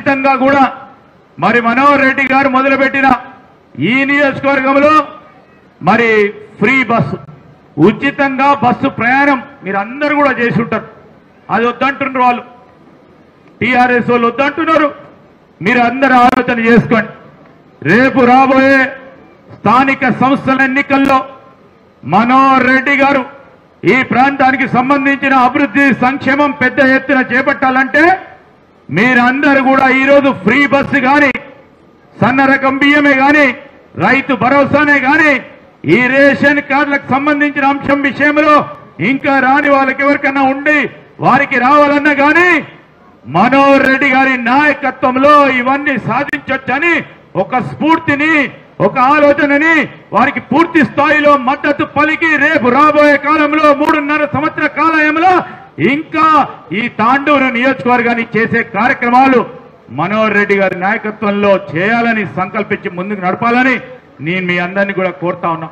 ఖచ్చితంగా కూడా మరి మనోహర్ రెడ్డి గారు మొదలుపెట్టిన ఈ నియోజకవర్గంలో మరి ఫ్రీ బస్సు, ఉచితంగా బస్సు ప్రయాణం మీరు అందరూ కూడా చేసి ఉంటారు. అది వద్దంటున్నారు వాళ్ళు, టీఆర్ఎస్ వాళ్ళు వద్దంటున్నారు. మీరు అందరూ ఆలోచన చేసుకోండి. రేపు రాబోయే స్థానిక సంస్థల ఎన్నికల్లో మనోహర్ రెడ్డి గారు ఈ ప్రాంతానికి సంబంధించిన అభివృద్ధి సంక్షేమం పెద్ద ఎత్తున చేపట్టాలంటే మీరందరూ కూడా ఈరోజు ఫ్రీ బస్సు కానీ, సన్న రకం బియ్యమే కానీ, రైతు భరోసానే కానీ, ఈ రేషన్ కార్డులకు సంబంధించిన అంశం విషయంలో ఇంకా రాని వాళ్ళకి ఎవరికన్నా ఉండి వారికి రావాలన్నా కానీ మనోహర్ రెడ్డి గారి నాయకత్వంలో ఇవన్నీ సాధించొచ్చని ఒక స్ఫూర్తిని, ఒక ఆలోచనని వారికి పూర్తి స్థాయిలో మద్దతు పలికి రేపు రాబోయే కాలంలో 3.5 సంవత్సర కాలంలో ఇంకా ఈ తాండూరు నియోజకవర్గాన్ని చేసే కార్యక్రమాలు మనోహర్ రెడ్డి గారి నాయకత్వంలో చేయాలని సంకల్పించి ముందుకు నడపాలని నేను మీ అందరినీ కూడా కోరుతా ఉన్నా.